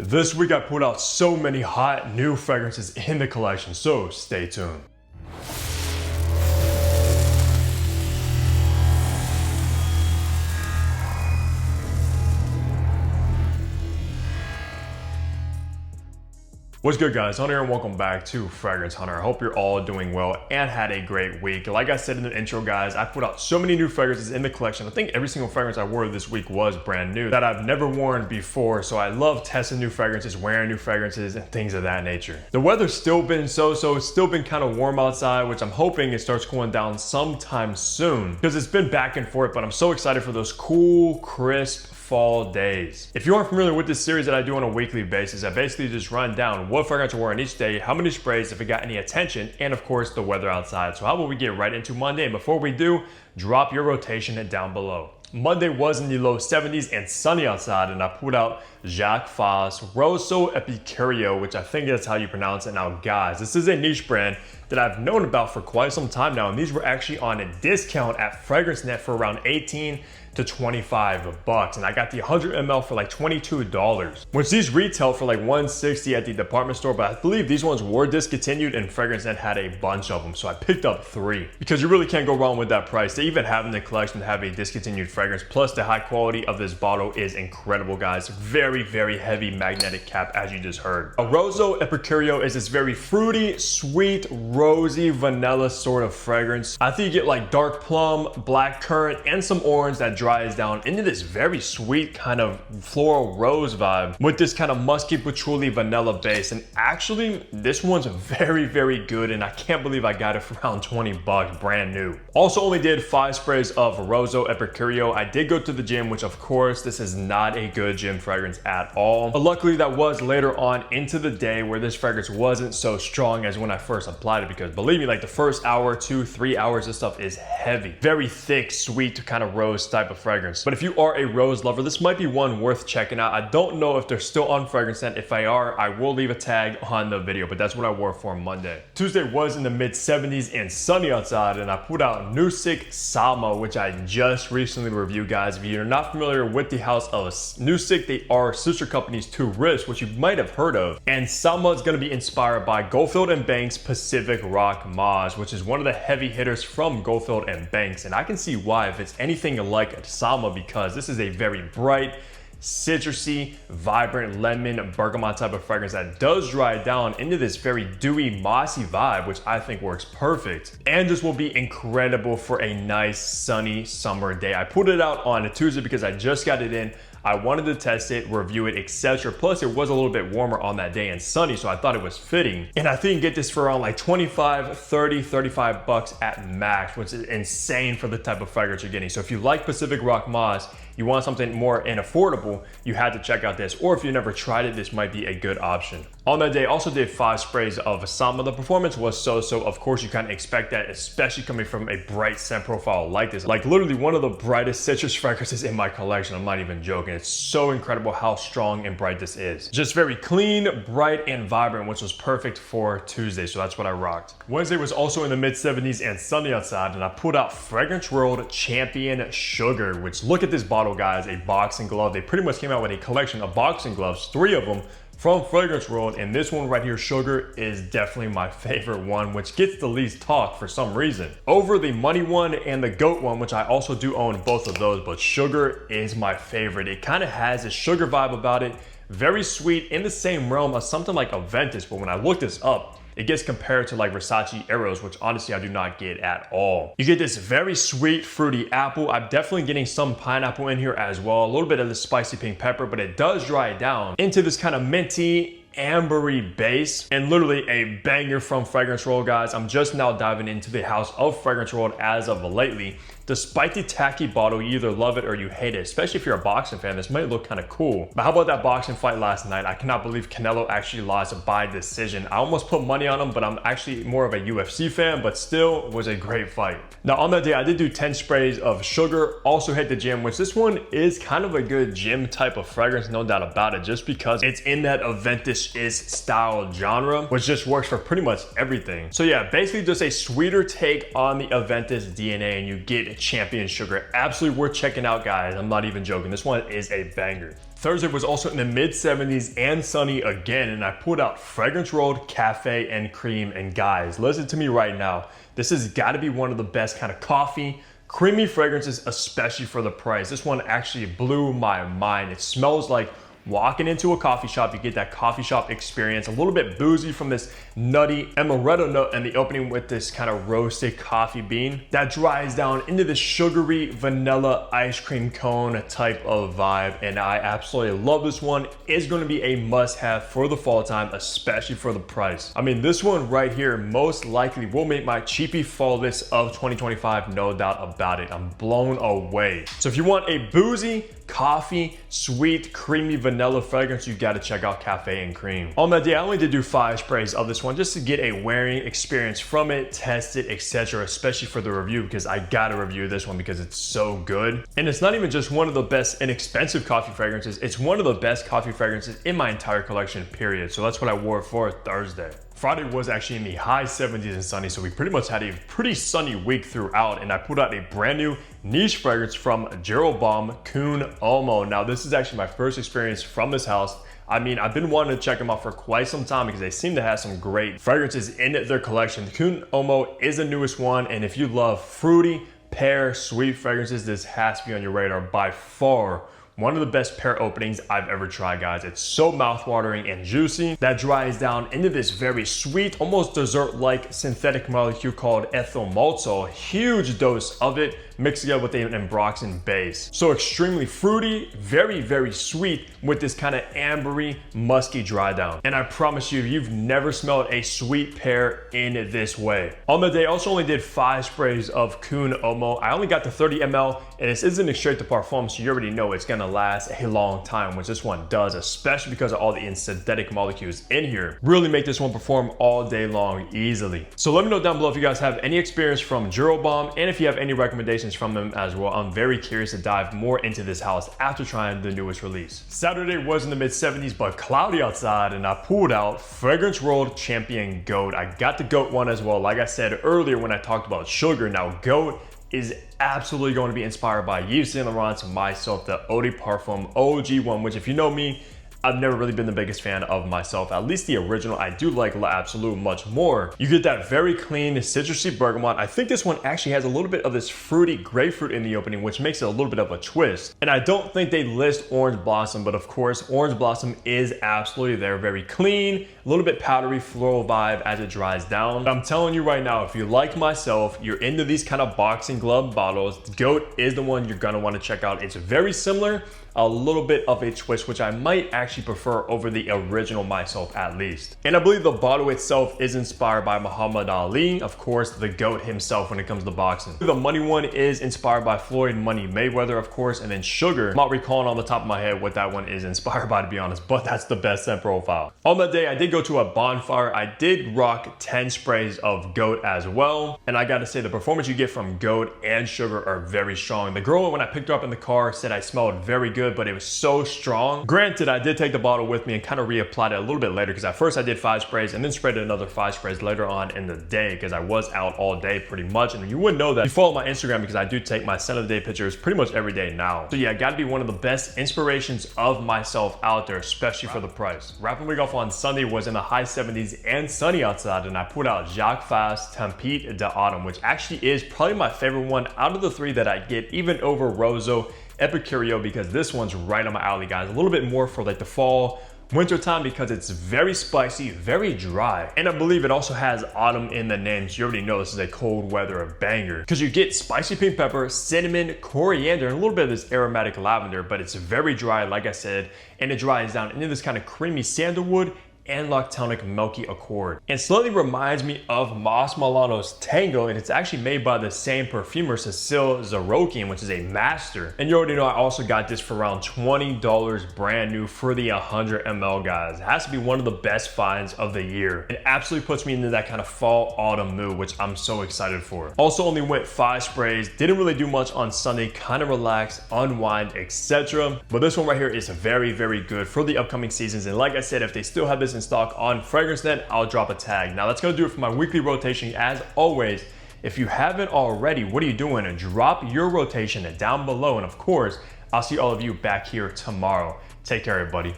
This week I put out so many hot new fragrances in the collection, so stay tuned. What's good, guys? Hunter here and welcome back to Fragrance Hunter. I hope you're all doing well and had a great week. Like I said in the intro, guys, I put out so many new fragrances in the collection. I think every single fragrance I wore this week was brand new that I've never worn before. So I love testing new fragrances, wearing new fragrances and things of that nature. The weather's still been so-so. It's still been kind of warm outside, which I'm hoping it starts cooling down sometime soon because it's been back and forth, but I'm so excited for those cool, crisp, fall days. If you aren't familiar with this series that I do on a weekly basis, I basically just run down what fragrance I wore on each day, how many sprays, if it got any attention, and of course the weather outside. So how about we get right into Monday? And before we do, drop your rotation down below. Monday was in the low 70s and sunny outside, and I put out Jacques Fass Rosso Epicurio, which I think that's how you pronounce it. Now guys, this is a niche brand that I've known about for quite some time now, and these were actually on a discount at FragranceNet for around 18 to 25 bucks, and I got the 100 ml for like $22, which these retail for like 160 at the department store, but I believe these ones were discontinued and FragranceNet had a bunch of them, so I picked up 3 because you really can't go wrong with that price. They even have in the collection to have a discontinued fragrance, plus the high quality of this bottle is incredible, guys. Very heavy magnetic cap, as you just heard. A Rosso Epicurio is this very fruity, sweet, rosy, vanilla sort of fragrance. I think you get like dark plum, black currant, and some orange that dries down into this very sweet kind of floral rose vibe with this kind of musky patchouli vanilla base. And actually this one's very good, and I can't believe I got it for around 20 bucks brand new. Also only did 5 sprays of Rosso Epicurio. I did go to the gym, which of course this is not a good gym fragrance at all, but luckily that was later on into the day where this fragrance wasn't so strong as when I first applied it, because believe me, like the first hour, 2-3 hours, this stuff is heavy, very thick, sweet kind of rose type of fragrance. But if you are a rose lover, this might be one worth checking out. I don't know if they're still on FragranceNet. If they are, I will leave a tag on the video, but that's what I wore for Monday. Tuesday was in the mid 70s and sunny outside, and I put out Nusik Sama, which I just recently reviewed, guys. If you're not familiar with the house of Nusik, they are sister companies to Risk, which you might have heard of. And Sama is going to be inspired by Goldfield and Banks Pacific Rock Mauve, which is one of the heavy hitters from Goldfield and Banks. And I can see why if it's anything like Sama, because this is a very bright, citrusy, vibrant lemon bergamot type of fragrance that does dry down into this very dewy, mossy vibe, which I think works perfect. And this will be incredible for a nice sunny summer day. I put it out on a Tuesday because I just got it in. I wanted to test it, review it, etc. Plus it was a little bit warmer on that day and sunny, so I thought it was fitting. And I think you can get this for around like 25, 30, 35 bucks at max, which is insane for the type of fragrance you're getting. So if you like Pacific Rock Moss, you want something more and affordable, you had to check out this. Or if you never tried it, this might be a good option. On that day, I also did 5 sprays of Sama. The performance was so-so. Of course, you kind of expect that, especially coming from a bright scent profile like this. Like literally one of the brightest citrus fragrances in my collection. I'm not even joking. It's so incredible how strong and bright this is. Just very clean, bright, and vibrant, which was perfect for Tuesday. So that's what I rocked. Wednesday was also in the mid 70s and sunny outside, and I put out Fragrance World Champion Sugar, which, look at this bottle, guys, a boxing glove. They pretty much came out with a collection of boxing gloves, 3 of them from Fragrance World, and this one right here, Sugar, is definitely my favorite one, which gets the least talk for some reason over the Money one and the Goat one, which I also do own both of those, but Sugar is my favorite. It kind of has a sugar vibe about it, very sweet, in the same realm as something like Aventus, but when I looked this up, it gets compared to like Versace Eros, which honestly I do not get at all. You get this very sweet, fruity apple. I'm definitely getting some pineapple in here as well. A little bit of the spicy pink pepper, but it does dry it down into this kind of minty, ambery base, and literally a banger from Fragrance World, guys. I'm just now diving into the house of Fragrance World as of lately. Despite the tacky bottle, you either love it or you hate it, especially if you're a boxing fan. This might look kind of cool. But how about that boxing fight last night? I cannot believe Canelo actually lost by decision. I almost put money on him, but I'm actually more of a UFC fan, but still was a great fight. Now on that day, I did do 10 sprays of Sugar, also hit the gym, which this one is kind of a good gym type of fragrance, no doubt about it, just because it's in that Aventus-is style genre, which just works for pretty much everything. So yeah, basically just a sweeter take on the Aventus DNA, and you get Champion Sugar. Absolutely worth checking out, guys. I'm not even joking. This one is a banger. Thursday was also in the mid 70s and sunny again, and I pulled out Fragrance Rolled Cafe and Cream. And guys, listen to me right now. This has got to be one of the best kind of coffee, creamy fragrances, especially for the price. This one actually blew my mind. It smells like walking into a coffee shop. You get that coffee shop experience, a little bit boozy from this nutty amaretto note and the opening with this kind of roasted coffee bean that dries down into this sugary vanilla ice cream cone type of vibe. And I absolutely love this one. It's going to be a must have for the fall time, especially for the price. I mean, this one right here most likely will make my cheapie fall list of 2025, no doubt about it. I'm blown away. So if you want a boozy, coffee, sweet, creamy vanilla fragrance, you got to check out Cafe and Cream. On that day, I only did do 5 sprays of this one just to get a wearing experience from it, test it, etc., especially for the review, because I gotta review this one because it's so good. And it's not even just one of the best inexpensive coffee fragrances, it's one of the best coffee fragrances in my entire collection, period. So that's what I wore for Thursday. Friday was actually in the high 70s and sunny, so we pretty much had a pretty sunny week throughout, and I put out a brand new niche fragrance from Jeroboam Kun Omo. Now, this is actually my first experience from this house. I mean, I've been wanting to check them out for quite some time because they seem to have some great fragrances in their collection. Kun Omo is the newest one, and if you love fruity, pear, sweet fragrances, this has to be on your radar. By far one of the best pear openings I've ever tried, guys. It's so mouthwatering and juicy that dries down into this very sweet, almost dessert-like synthetic molecule called ethyl maltol. Huge dose of it mixed together with an ambroxan base. So extremely fruity, very, very sweet with this kind of ambery, musky dry down. And I promise you, you've never smelled a sweet pear in this way. On the day, I also only did 5 sprays of Kun Omo. I only got the 30 ml, and this isn't a straight to parfum, so you already know it's gonna last a long time, which this one does, especially because of all the synthetic molecules in here. Really make this one perform all day long easily. So let me know down below if you guys have any experience from Jeroboam, and if you have any recommendations from them as well. I'm very curious to dive more into this house after trying the newest release. Saturday was in the mid 70s but cloudy outside, and I pulled out Fragrance Rolled Champion Goat. I got the Goat one as well, like I said earlier when I talked about sugar. Now, Goat is absolutely going to be inspired by Yves Saint Laurent's myself, the Eau de Parfum OG one, which if you know me, I've never really been the biggest fan of myself, at least the original. I do like La Absolute much more. You get that very clean citrusy bergamot. I think this one actually has a little bit of this fruity grapefruit in the opening, which makes it a little bit of a twist. And I don't think they list Orange Blossom, but of course, Orange Blossom is absolutely there. Very clean, a little bit powdery floral vibe as it dries down. But I'm telling you right now, if you like myself, you're into these kind of boxing glove bottles, Goat is the one you're gonna wanna check out. It's very similar, a little bit of a twist, which I might actually prefer over the original myself at least. And I believe the bottle itself is inspired by Muhammad Ali, of course, the GOAT himself when it comes to boxing. The money one is inspired by Floyd Money Mayweather, of course, and then Sugar. I'm not recalling on the top of my head what that one is inspired by, to be honest, but that's the best scent profile. On that day, I did go to a bonfire. I did rock 10 sprays of GOAT as well. And I gotta say, the performance you get from GOAT and Sugar are very strong. The girl, when I picked her up in the car, said I smelled very good, but it was so strong. Granted, I did take the bottle with me and kind of reapplied it a little bit later, because at first I did 5 sprays and then sprayed another 5 sprays later on in the day, because I was out all day pretty much. And you wouldn't know that if you follow my Instagram, because I do take my scent of the day pictures pretty much every day now. So yeah, gotta be one of the best inspirations of myself out there, especially for the price. Wrapping week off on Sunday was in the high 70s and sunny outside, and I put out Jacques Fast Tempête d'Automne, which actually is probably my favorite one out of the 3 that I get, even over Rosso Epicurio, because this one's right on my alley, guys. A little bit more for like the fall, winter time, because it's very spicy, very dry, and I believe it also has autumn in the name, so you already know this is a cold weather banger, because you get spicy pink pepper, cinnamon, coriander, and a little bit of this aromatic lavender, but it's very dry, like I said, and it dries down into this kind of creamy sandalwood and lactonic milky accord. And slightly reminds me of Mas Milano's Tango, and it's actually made by the same perfumer, Cecile Zarokian, which is a master. And you already know I also got this for around $20 brand new for the 100 ml, guys. It has to be one of the best finds of the year. It absolutely puts me into that kind of fall autumn mood, which I'm so excited for. Also only went 5 sprays, didn't really do much on Sunday, kind of relax, unwind, etc. But this one right here is very, very good for the upcoming seasons. And like I said, if they still have this in stock on FragranceNet, I'll drop a tag. Now that's gonna do it for my weekly rotation. As always, if you haven't already, what are you doing? Drop your rotation down below, and of course, I'll see all of you back here tomorrow. Take care, everybody.